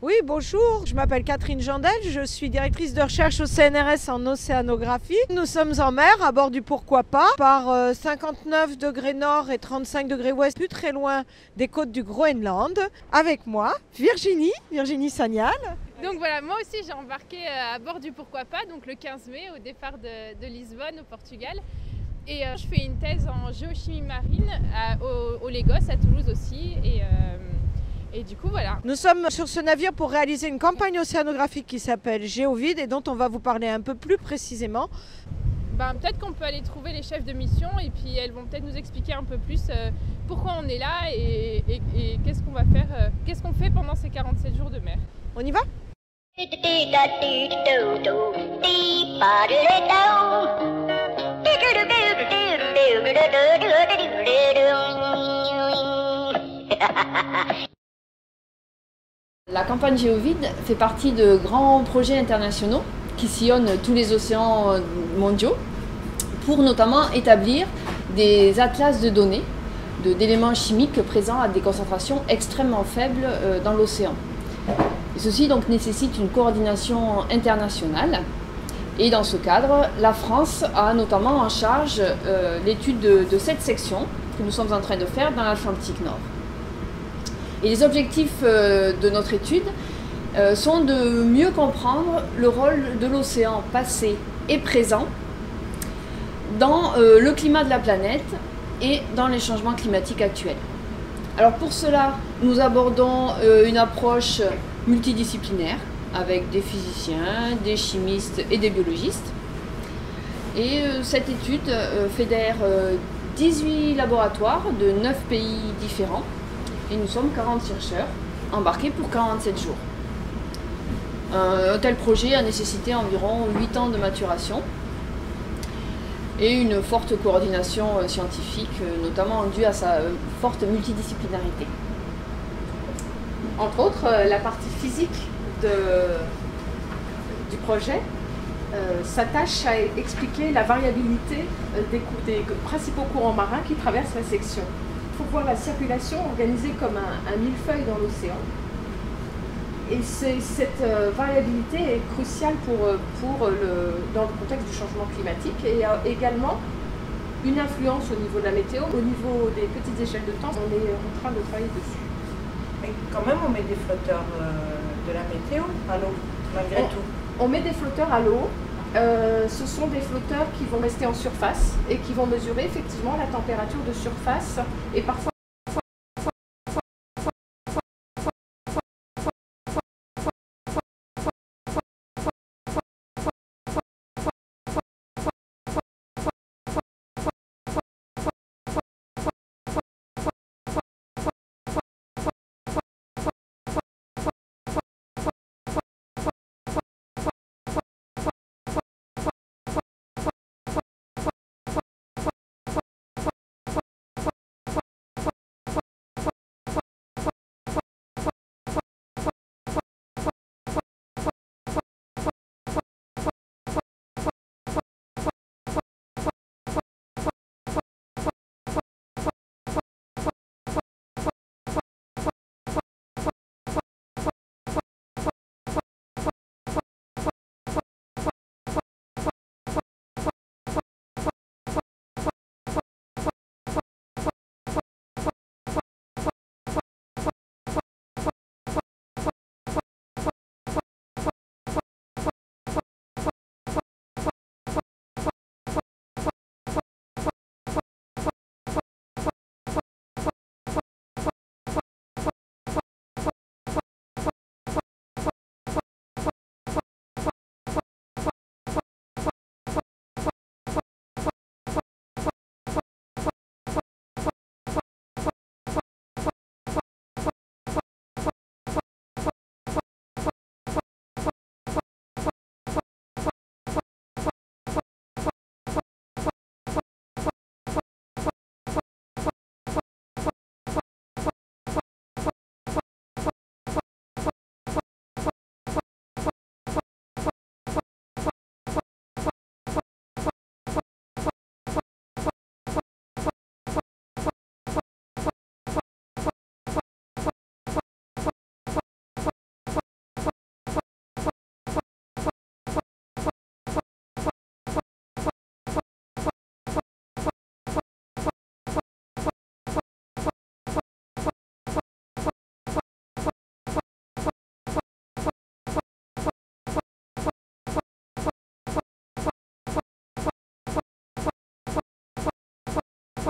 Oui, bonjour, je m'appelle Catherine Jandel, je suis directrice de recherche au CNRS en océanographie. Nous sommes en mer, à bord du Pourquoi pas, par 59 degrés nord et 35 degrés ouest, plus très loin des côtes du Groenland. Avec moi, Virginie Sagnal. Donc voilà, moi aussi j'ai embarqué à bord du Pourquoi pas, donc le 15 mai au départ de Lisbonne au Portugal. Et je fais une thèse en géochimie marine au Lagos, à Toulouse aussi. Et du coup, voilà. Nous sommes sur ce navire pour réaliser une campagne océanographique qui s'appelle Géovide et dont on va vous parler un peu plus précisément. Peut-être qu'on peut aller trouver les chefs de mission et puis elles vont peut-être nous expliquer un peu plus pourquoi on est là et qu'est-ce qu'on va faire, qu'est-ce qu'on fait pendant ces 47 jours de mer. On y va ? La campagne Géovide fait partie de grands projets internationaux qui sillonnent tous les océans mondiaux pour notamment établir des atlas de données d'éléments chimiques présents à des concentrations extrêmement faibles dans l'océan. Ceci donc nécessite une coordination internationale et dans ce cadre, la France a notamment en charge l'étude de cette section que nous sommes en train de faire dans l'Atlantique Nord. Et les objectifs de notre étude sont de mieux comprendre le rôle de l'océan passé et présent dans le climat de la planète et dans les changements climatiques actuels. Alors pour cela, nous abordons une approche multidisciplinaire avec des physiciens, des chimistes et des biologistes. Et cette étude fédère 18 laboratoires de 9 pays différents. Et nous sommes 40 chercheurs embarqués pour 47 jours. Un tel projet a nécessité environ 8 ans de maturation et une forte coordination scientifique, notamment due à sa forte multidisciplinarité. Entre autres, la partie physique du projet s'attache à expliquer la variabilité des principaux courants marins qui traversent la section. Il faut voir la circulation organisée comme un millefeuille dans l'océan. Et cette variabilité est cruciale dans le contexte du changement climatique et a également une influence au niveau de la météo. Au niveau des petites échelles de temps, on est en train de travailler dessus. Mais quand même, on met des flotteurs de la météo à l'eau, malgré tout. On met des flotteurs à l'eau. Ce sont des flotteurs qui vont rester en surface et qui vont mesurer effectivement la température de surface et parfois